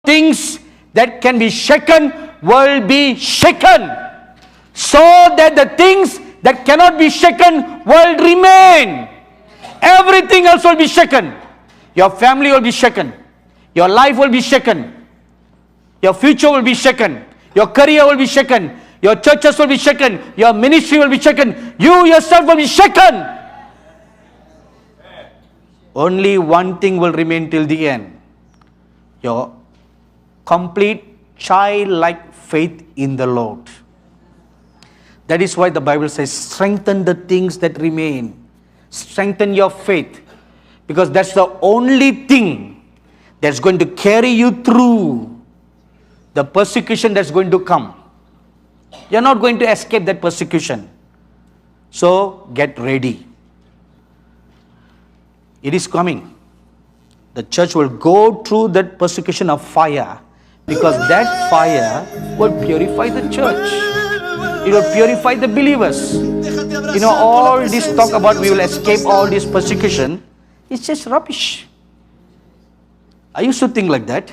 things that can be shaken will be shaken, so that the things that cannot be shaken will remain. Everything else will be shaken. Your family will be shaken. Your life will be shaken. Your future will be shaken. Your career will be shaken. Your churches will be shaken. Your ministry will be shaken. You yourself will be shaken. Only one thing will remain till the end. Your complete childlike faith in the Lord. That is why the Bible says, strengthen the things that remain. Strengthen your faith. Because that's the only thing that's going to carry you through the persecution that's going to come. You're not going to escape that persecution. So get ready. It is coming. The church will go through that persecution of fire, because that fire will purify the church. It will purify the believers. You know, all this talk about we will escape all this persecution, it's just rubbish. I used to think like that.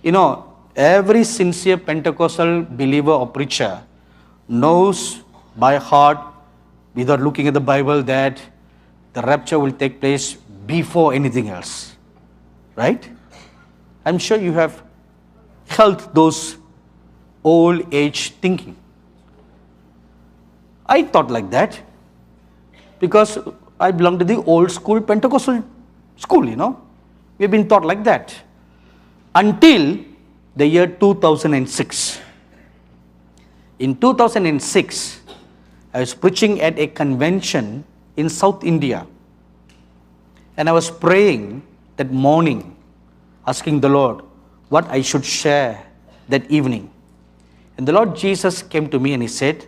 You know, every sincere Pentecostal believer or preacher knows by heart, without looking at the Bible, that the rapture will take place before anything else. Right? I'm sure you have held those old age thinking. I thought like that because I belong to the old school Pentecostal school, you know. We've been taught like that until the year 2006. In 2006, I was preaching at a convention in South India, and I was praying that morning, asking the Lord what I should share that evening. And the Lord Jesus came to me and He said,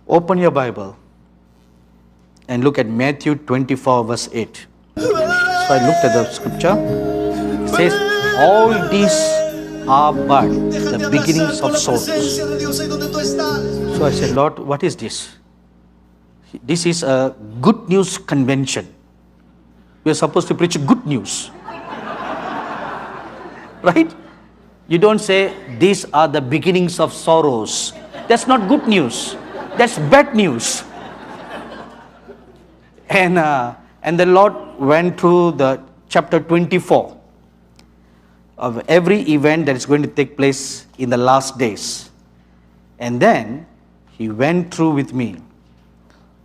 open your Bible and look at Matthew 24 verse 8. So I looked at the scripture. It says, all these are but the beginnings of sorrows. So I said, Lord, what is this? This is a good news convention. We are supposed to preach good news. Right? You don't say, these are the beginnings of sorrows. That's not good news. That's bad news. And the Lord went through the chapter 24 of every event that is going to take place in the last days. And then He went through with me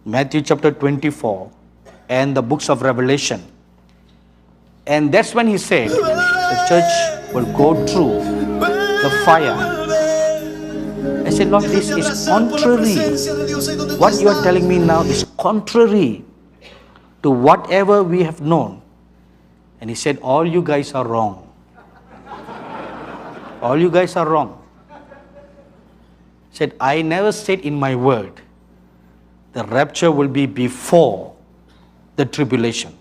Matthew chapter 24 and the books of Revelation. And that's when He said the church will go through the fire. I said, Lord, this is contrary. What you are telling me now is contrary to whatever we have known. And He said, all you guys are wrong. All you guys are wrong. He said, I never said in my word the rapture will be before the tribulation.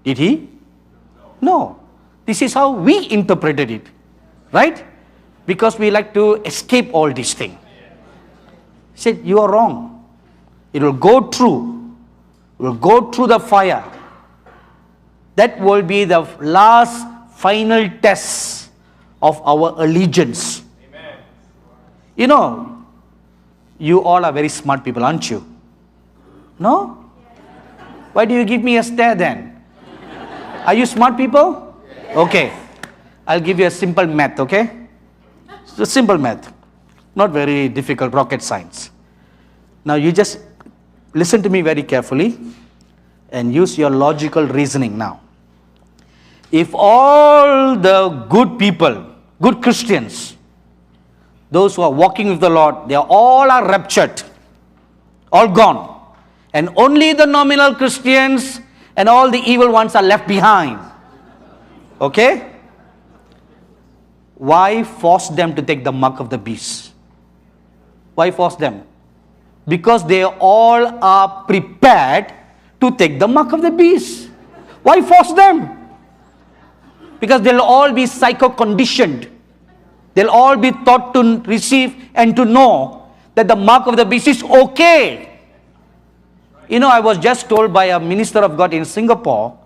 Did He? No. This is how we interpreted it. Right? Because we like to escape all these things. He said, you are wrong. It will go through. It will go through the fire. That will be the last final test of our allegiance. Amen. You know, you all are very smart people, aren't you? No? Why do you give me a stare then? Are you smart people? Okay. I'll give you a simple math, okay? It's a simple math. Not very difficult rocket science. Now you just listen to me very carefully and use your logical reasoning now. If all the good people, good Christians, those who are walking with the Lord, they all are raptured, all gone, and only the nominal Christians and all the evil ones are left behind. Okay? Why force them to take the mark of the beast? Why force them? Because they all are prepared to take the mark of the beast. Why force them? Because they'll all be psycho-conditioned. They'll all be taught to receive and to know that the mark of the beast is okay. You know, I was just told by a minister of God in Singapore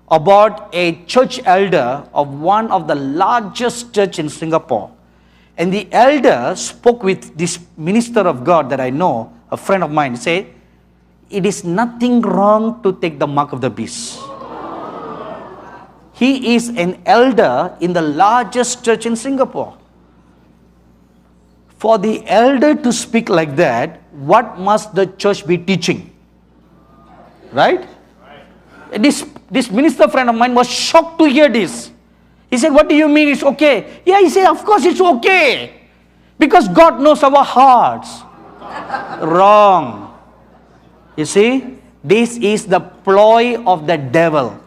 about a church elder of one of the largest church in Singapore. And the elder spoke with this minister of God that I know, a friend of mine, said, it is nothing wrong to take the mark of the beast. He is an elder in the largest church in Singapore. For the elder to speak like that, what must the church be teaching? Right? This minister friend of mine was shocked to hear this. He said, what do you mean it's okay? Yeah, he said, of course it's okay. Because God knows our hearts. Wrong. You see, this is the ploy of the devil.